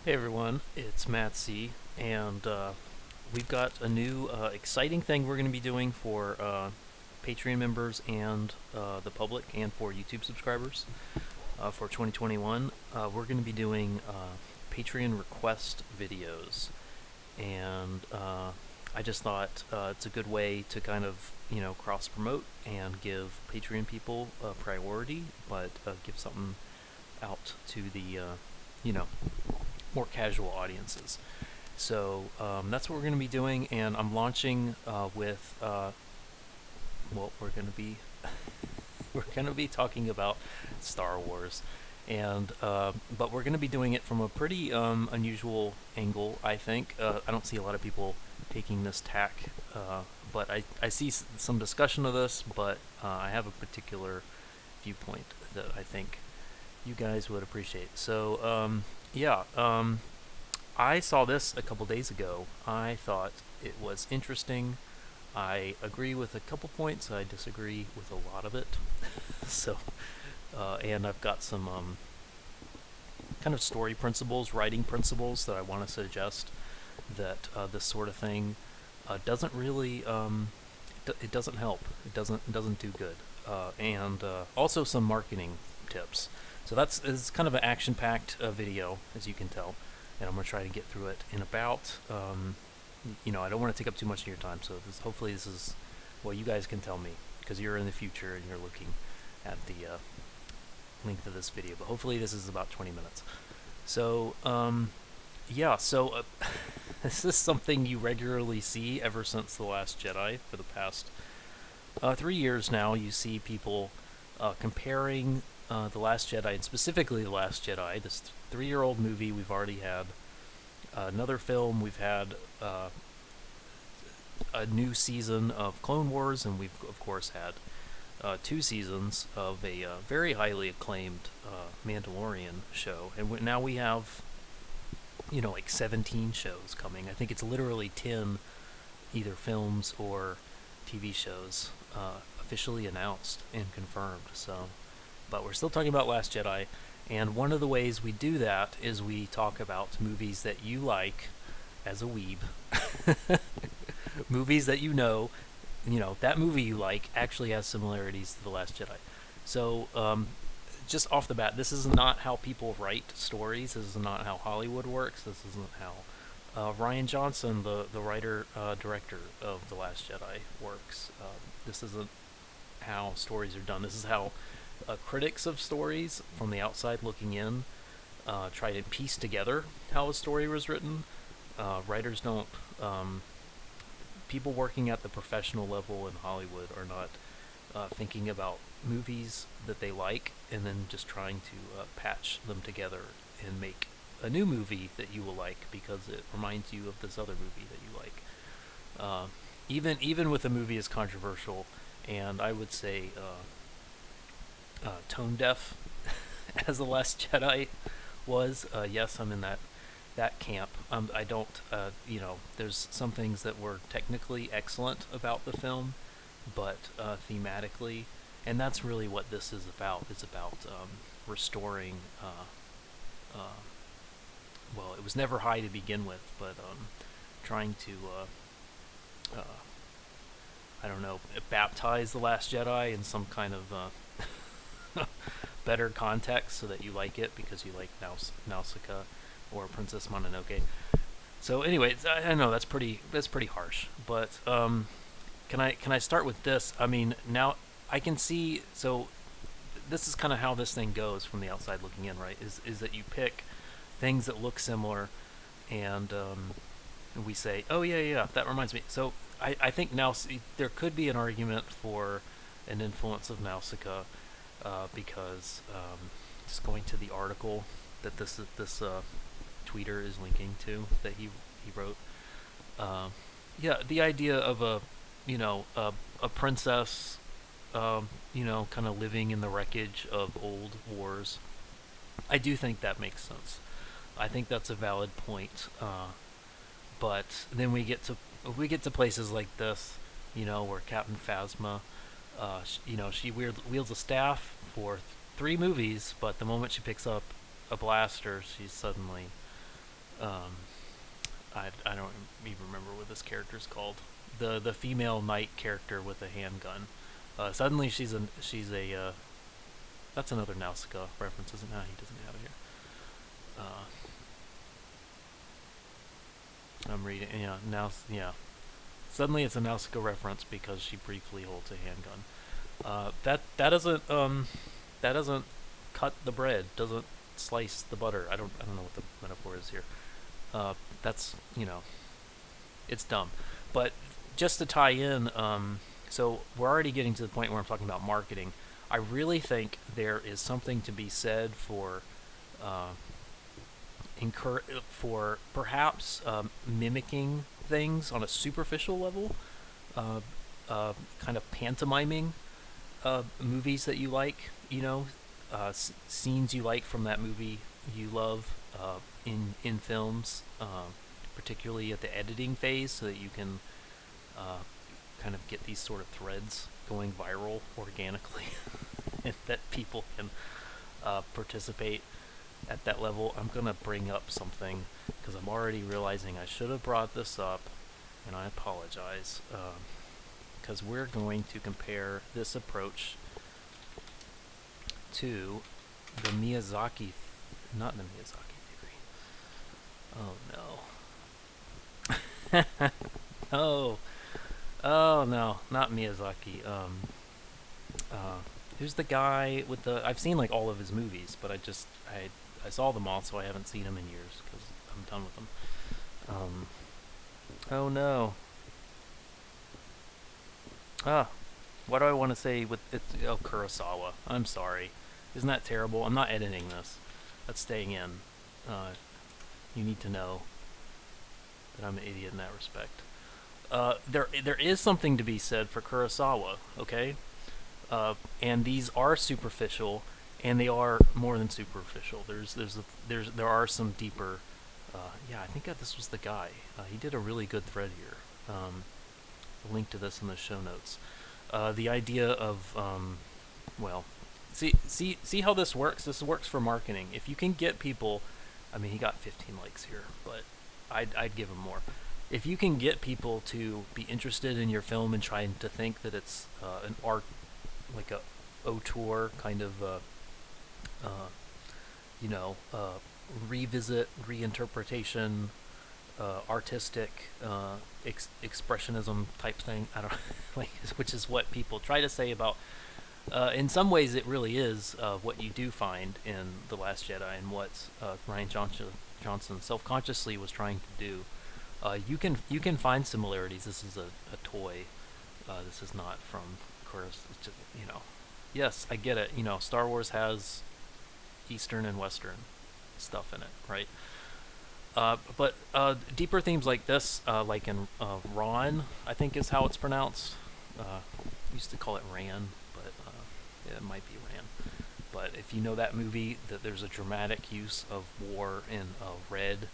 Hey everyone, it's Matt C, and we've got a new exciting thing we're going to be doing for Patreon members and the public, and for YouTube subscribers for 2021. We're going to be doing Patreon request videos, and I just thought it's a good way to kind of cross promote and give Patreon people priority, but give something out to the you know more casual audiences. So that's what we're going to be doing, and I'm launching with well, we're going to be talking about Star Wars, and but we're going to be doing it from a pretty unusual angle. I think I don't see a lot of people taking this tack, but I see some discussion of this, but I have a particular viewpoint that I think you guys would appreciate. So yeah, I saw this a couple days ago. I thought it was interesting. I agree with a couple points. I disagree with a lot of it. So, and I've got some kind of story principles, writing principles that I want to suggest that this sort of thing doesn't really it doesn't help. It doesn't do good. And also some marketing tips. So it's kind of an action-packed video, as you can tell, and I'm gonna try to get through it in about I don't want to take up too much of your time. So hopefully this is well, you guys can tell me because you're in the future and you're looking at the length of this video. But hopefully this is about 20 minutes. So yeah, so this is something you regularly see ever since The Last Jedi. For the past 3 years now, you see people comparing The Last Jedi, and specifically The Last Jedi, this 3-year-old movie we've already had. Another film, we've had a new season of Clone Wars, and we've, of course, had 2 seasons of a very highly acclaimed Mandalorian show. And now we have, like 17 shows coming. I think it's literally 10 either films or TV shows officially announced and confirmed. So, but we're still talking about Last Jedi, and one of the ways we do that is we talk about movies that you like as a weeb. Movies that that movie you like actually has similarities to The Last Jedi. So, just off the bat, this is not how people write stories. This is not how Hollywood works. This isn't how Rian Johnson, the writer director of The Last Jedi, works. This isn't how stories are done. This is how critics of stories from the outside looking in try to piece together how a story was written. Writers don't. People working at the professional level in Hollywood are not thinking about movies that they like and then just trying to patch them together and make a new movie that you will like because it reminds you of this other movie that you like. Even with a movie as controversial and I would say tone deaf as The Last Jedi was, yes, I'm in that camp. I don't, there's some things that were technically excellent about the film, but thematically, and that's really what this is about. It's about restoring. Well, it was never high to begin with, but trying to, I don't know, baptize The Last Jedi in some kind of better context so that you like it because you like Nausicaa or Princess Mononoke. So anyway, I know that's pretty harsh, but can I start with this? I mean, now I can see. So this is kind of how this thing goes from the outside looking in, right? Is that you pick things that look similar, and we say, oh yeah, that reminds me. So I think now there could be an argument for an influence of Nausicaa because just going to the article that this tweeter is linking to that he wrote. Yeah, the idea of a princess, kind of living in the wreckage of old wars. I do think that makes sense. I think that's a valid point. But then we get to places like this, where Captain Phasma, she wields a staff for 3 movies, but the moment she picks up a blaster, she's suddenly Um, I don't even remember what this character's called. The female knight character with a handgun. Suddenly she's a that's another Nausicaa reference, isn't it? He doesn't have it here. I'm reading. Yeah, now. Yeah. Suddenly it's a Nausicaa reference because she briefly holds a handgun. That doesn't cut the bread. Doesn't slice the butter. I don't know what the metaphor is here. That's it's dumb. But just to tie in, so we're already getting to the point where I'm talking about marketing. I really think there is something to be said for uh, for perhaps mimicking things on a superficial level, uh, kind of pantomiming movies that you like, scenes you like from that movie you love in films, particularly at the editing phase, so that you can kind of get these sort of threads going viral organically, and that people can participate at that level. I'm gonna bring up something because I'm already realizing I should have brought this up, and I apologize. Because we're going to compare this approach to the Miyazaki, not the Miyazaki theory. Oh no. Oh, oh no, not Miyazaki. Who's the guy with the? I've seen like all of his movies, but I saw them all, so I haven't seen them in years because I'm done with them. Oh no. Ah, what do I want to say with it's Kurosawa? I'm sorry. Isn't that terrible? I'm not editing this. That's staying in. You need to know that I'm an idiot in that respect. There is something to be said for Kurosawa, okay? And these are superficial, and they are more than superficial. There are some deeper. Yeah, I think this was the guy. He did a really good thread here. A link to this in the show notes. The idea of well, see how this works. This works for marketing. If you can get people, I mean, he got 15 likes here, but I'd give him more. If you can get people to be interested in your film and trying to think that it's an art, like a auteur kind of, you know, revisit, reinterpretation, artistic expressionism type thing. I don't like, which is what people try to say about. In some ways, it really is what you do find in The Last Jedi and what Ryan Johnson self-consciously was trying to do. You can find similarities. This is a toy. This is not from, of course, it's just, Yes, I get it. Star Wars has Eastern and Western stuff in it, right? But deeper themes like this, like in Ron, I think is how it's pronounced. Used to call it Ran, but yeah, it might be Ran. But if you know that movie, that there's a dramatic use of war in red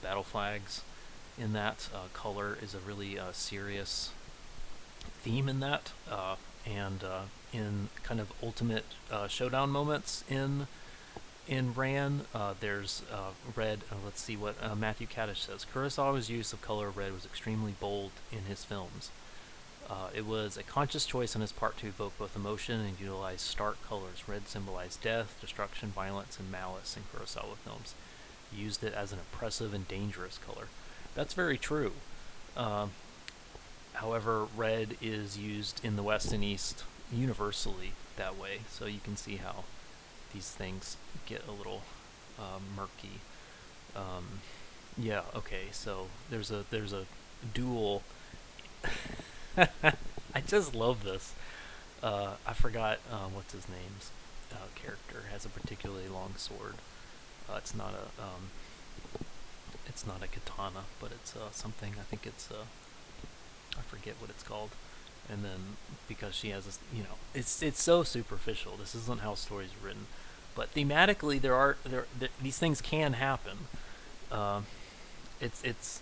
battle flags. In that, color is a really serious theme in that, and in kind of ultimate showdown moments in Ran, there's red. Let's see what Matthew Kaddish says. Kurosawa's use of color red was extremely bold in his films. It was a conscious choice on his part to evoke both emotion and utilize stark colors. Red symbolized death, destruction, violence, and malice in Kurosawa films. He used it as an oppressive and dangerous color. That's very true. However, red is used in the West and East universally that way, so you can see how these things get a little murky. Yeah, okay, so there's a dual. I just love this. I forgot what's his name's character has a particularly long sword. It's not a katana, but it's something. I think it's I forget what it's called. And then because she has this, it's so superficial. This isn't how stories are written, but thematically these things can happen. It's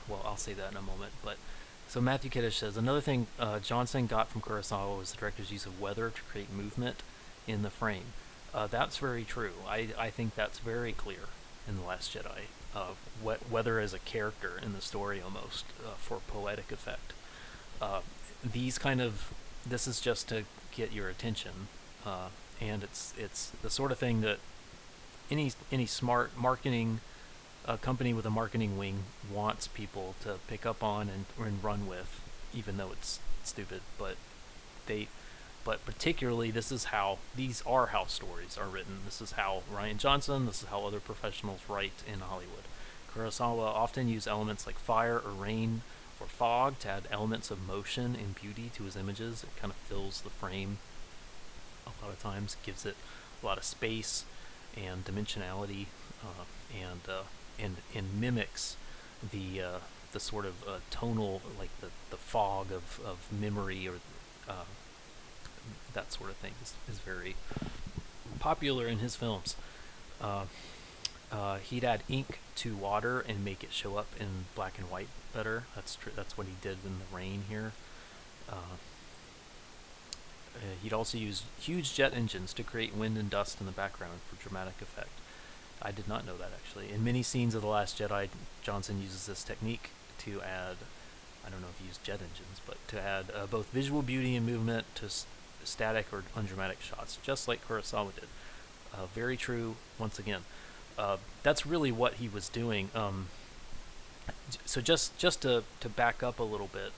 well, I'll say that in a moment. But so Matthew Kiddish says another thing Johnson got from Kurosawa was the director's use of weather to create movement in the frame. That's very true. I think that's very clear. in The Last Jedi, whether as a character in the story almost, for poetic effect. Uh, these kind of this is just to get your attention, and it's the sort of thing that any smart marketing company with a marketing wing wants people to pick up on and run with, even though it's stupid. They but particularly these are how stories are written. This is how Rian Johnson, this is how other professionals write in Hollywood. Kurosawa often used elements like fire or rain or fog to add elements of motion and beauty to his images. It kind of fills the frame a lot of times, gives it a lot of space and dimensionality, and mimics the sort of tonal, like the fog of memory, or uh, that sort of thing is very popular in his films. Uh, he'd add ink to water and make it show up in black and white better. That's what he did in The Rain here. He'd also use huge jet engines to create wind and dust in the background for dramatic effect. I did not know that, actually. In many scenes of The Last Jedi, Johnson uses this technique to add, I don't know if he used jet engines, but to add both visual beauty and movement to static or undramatic shots, just like Kurosawa did. Very true, once again. That's really what he was doing. So just to back up a little bit,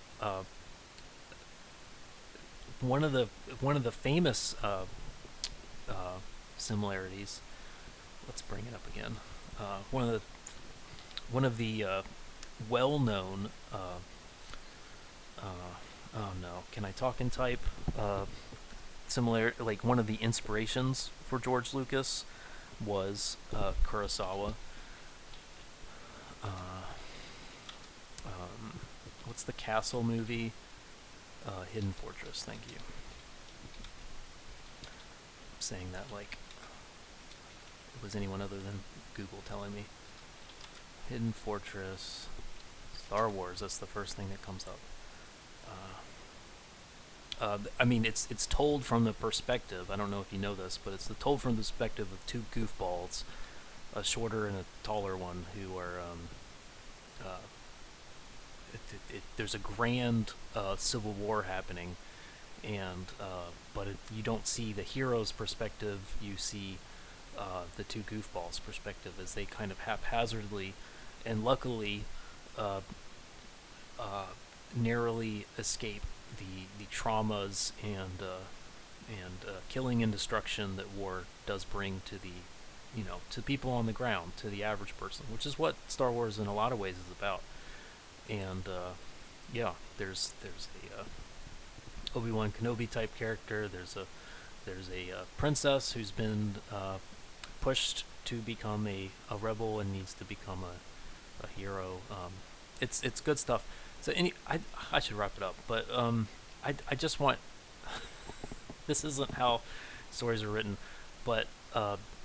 one of the famous similarities. Let's bring it up again. One of the well-known. Oh no! Can I talk and type? Similar, like one of the inspirations for George Lucas was Kurosawa. What's the castle movie? Hidden Fortress. Thank you. I'm saying that like it was anyone other than Google telling me. Hidden Fortress, Star Wars. That's the first thing that comes up. I mean, it's told from the perspective. I don't know if you know this, but it's told from the perspective of two goofballs, a shorter and a taller one, who are. There's a grand civil war happening, and but you don't see the hero's perspective. You see the two goofballs' perspective as they kind of haphazardly, and luckily, narrowly escape the traumas and killing and destruction that war does bring to to people on the ground, to the average person, which is what Star Wars in a lot of ways is about. And yeah, there's a Obi-Wan Kenobi type character. There's a princess who's been pushed to become a rebel and needs to become a hero. It's good stuff. So I should wrap it up, but I just want this isn't how stories are written, but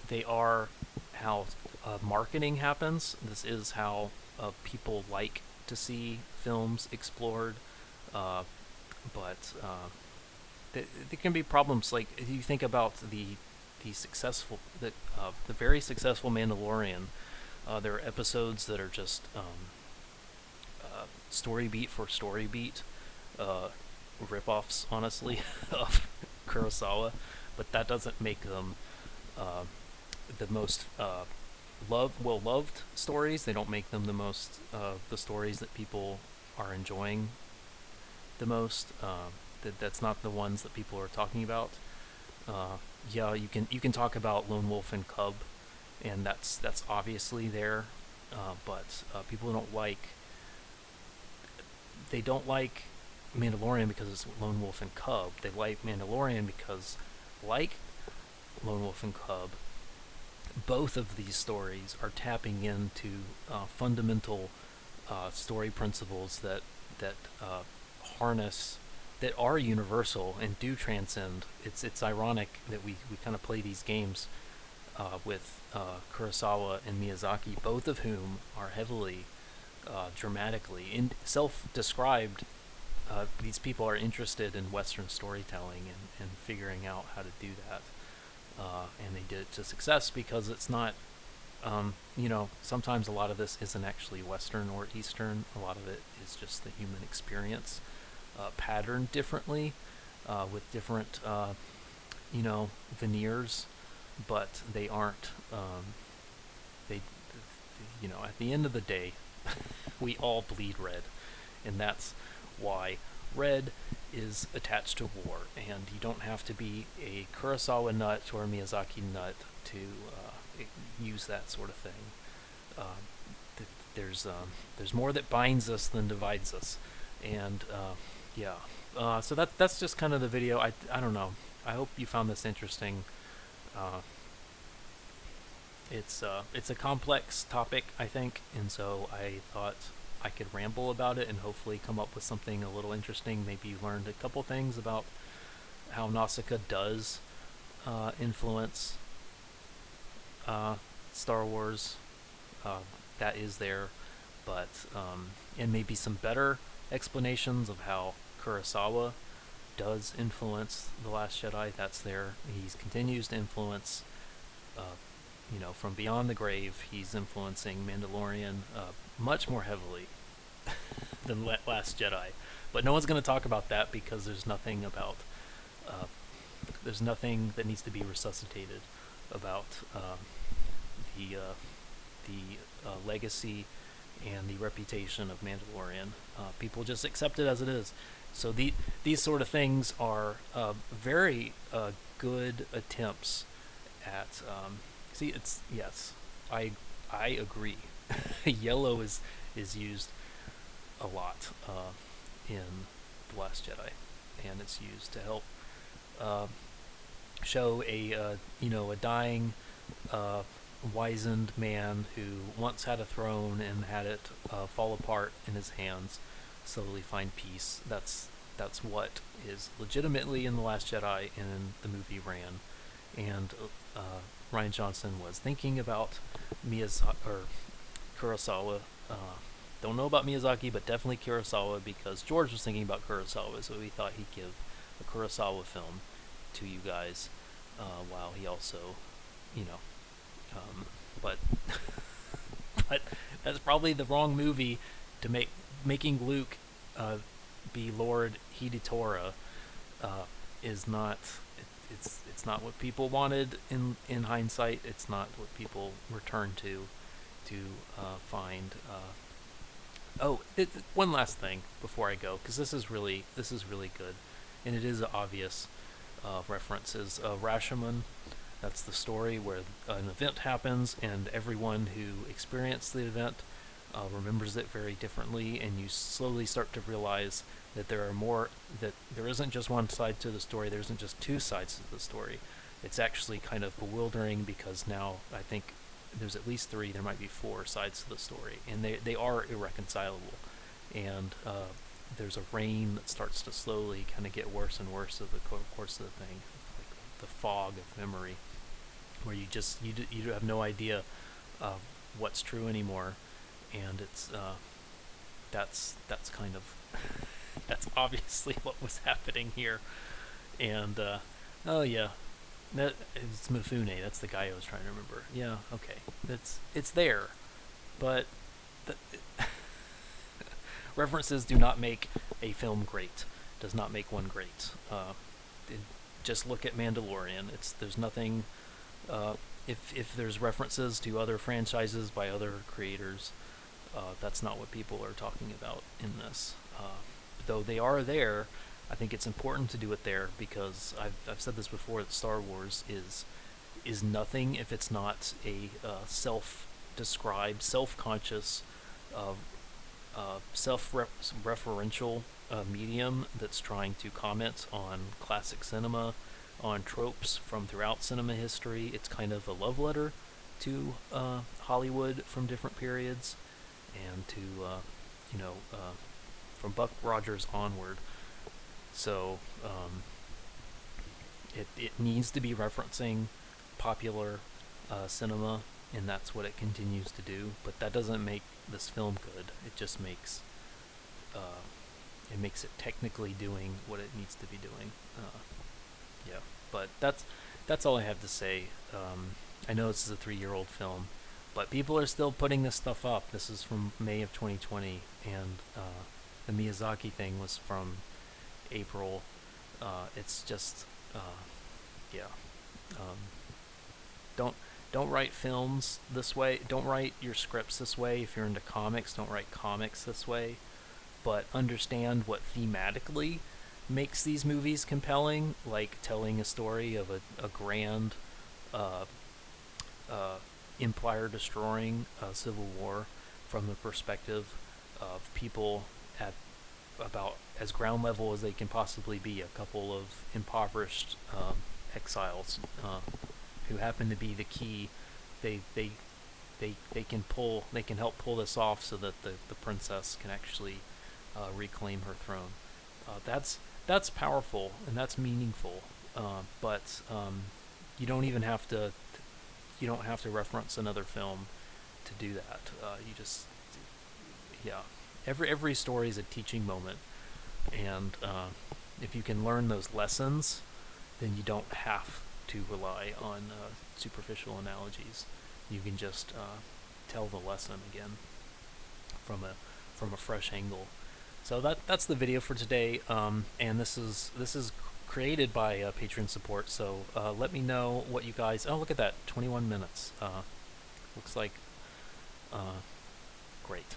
they are how marketing happens. This is how people like to see films explored, but there can be problems. Like if you think about the very successful Mandalorian, there are episodes that are just story beat for story beat, ripoffs, honestly, of Kurosawa, but that doesn't make them the most well-loved stories. They don't make them the most the stories that people are enjoying the most. That's not the ones that people are talking about. Yeah, you can talk about Lone Wolf and Cub, and that's obviously there, but people they don't like Mandalorian because it's Lone Wolf and Cub. They like Mandalorian because, like Lone Wolf and Cub, both of these stories are tapping into fundamental story principles that harness, that are universal and do transcend. It's ironic that we kind of play these games with Kurosawa and Miyazaki, both of whom are heavily dramatically self-described. These people are interested in Western storytelling and figuring out how to do that. And they did it to success because it's not Sometimes a lot of this isn't actually Western or Eastern. A lot of it is just the human experience, patterned differently, with different, veneers, but they aren't. They, at the end of the day, we all bleed red, and that's why red is attached to war. And you don't have to be a Kurosawa nut or a Miyazaki nut to use that sort of thing. Uh, there's more that binds us than divides us, and yeah. So that's just kind of the video. I don't know. I hope you found this interesting. Uh, it's a complex topic, I think, and so I thought I could ramble about it and hopefully come up with something a little interesting. Maybe you learned a couple things about how Nausicaa does influence Star Wars. Uh, that is there, but and maybe some better explanations of how Kurosawa does influence The Last Jedi. That's there. He continues to influence. From beyond the grave, he's influencing Mandalorian much more heavily than Last Jedi. But no one's going to talk about that because uh, there's nothing that needs to be resuscitated about the legacy and the reputation of Mandalorian. People just accept it as it is. So these sort of things are very good attempts at. See, it's yes, I agree. Yellow is used a lot in The Last Jedi, and it's used to help uh, show a dying wizened man who once had a throne and had it fall apart in his hands, slowly find peace. That's what is legitimately in The Last Jedi and the movie ran, and Ryan Johnson was thinking about Miyazaki or Kurosawa. Don't know about Miyazaki, but definitely Kurosawa because George was thinking about Kurosawa, so we thought he'd give a Kurosawa film to you guys, while he also, you know, but but that's probably the wrong movie to making Luke be Lord Hiditora is not it's not what people wanted in hindsight. It's not what people return to find. One last thing before I go, because this is really good, and it is obvious references. Rashomon, that's the story where an event happens, and everyone who experienced the event remembers it very differently, and you slowly start to realize that there isn't just one side to the story. There isn't just two sides to the story. It's actually kind of bewildering because now I think there's at least three. There might be four sides to the story, and they are irreconcilable. And there's a rain that starts to slowly kind of get worse and worse of the course of the thing, like the fog of memory, where you have no idea what's true anymore, and it's that's kind of that's obviously what was happening here, and oh yeah, it's Mifune. That's the guy I was trying to remember. Yeah, okay, it's there, but the, references do not make a film great. Does not make one great. Just look at Mandalorian. There's nothing. If there's references to other franchises by other creators, that's not what people are talking about in this. Though they are there, I think it's important to do it there because I've said this before. That Star Wars is nothing if it's not a self-described, self-conscious, self-referential medium that's trying to comment on classic cinema, on tropes from throughout cinema history. It's kind of a love letter to Hollywood from different periods, and to from Buck Rogers onward. So it needs to be referencing popular cinema, and that's what it continues to do. But that doesn't make this film good. It just makes it technically doing what it needs to be doing. Yeah, but that's all I have to say. I know this is a 3-year-old film, But people are still putting this stuff up. This is from May of 2020, and the Miyazaki thing was from April. It's just, yeah. Um, don't don't write films this way. Don't write your scripts this way. If you're into comics, don't write comics this way. But understand what thematically makes these movies compelling, like telling a story of a grand uh, uh, empire destroying a civil war from the perspective of people at about as ground level as they can possibly be, a couple of impoverished exiles who happen to be the key. They they they can help pull this off so that the princess can actually reclaim her throne. That's powerful and that's meaningful. But you don't even have to you don't have to reference another film to do that. You just yeah. Every story is a teaching moment, and if you can learn those lessons, then you don't have to rely on superficial analogies. You can just tell the lesson again from a fresh angle. So that's the video for today, and this is created by Patreon support. So let me know what you guys. Oh, look at that, 21 minutes. Looks like great.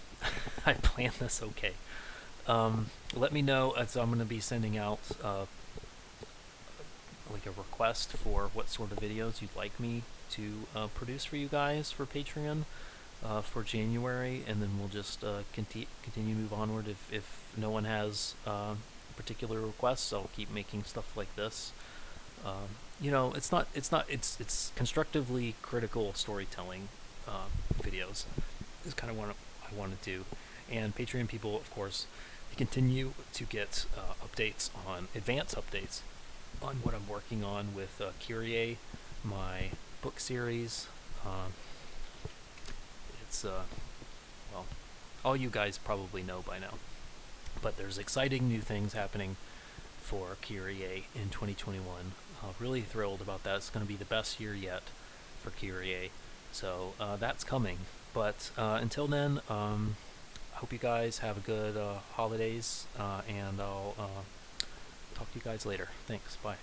I planned this okay. Let me know as I'm going to be sending out like a request for what sort of videos you'd like me to produce for you guys for Patreon for January, and then we'll just continue move onward. If no one has particular requests, I'll keep making stuff like this. It's constructively critical storytelling videos is kind of what I want to do. And Patreon people, of course, they continue to get updates on advanced updates on what I'm working on with Kyrie, my book series. It's well, all you guys probably know by now, but there's exciting new things happening for Kyrie in 2021. Really thrilled about that. It's going to be the best year yet for Kyrie, so that's coming. But until then, hope you guys have a good holidays, and I'll talk to you guys later. Thanks. Bye.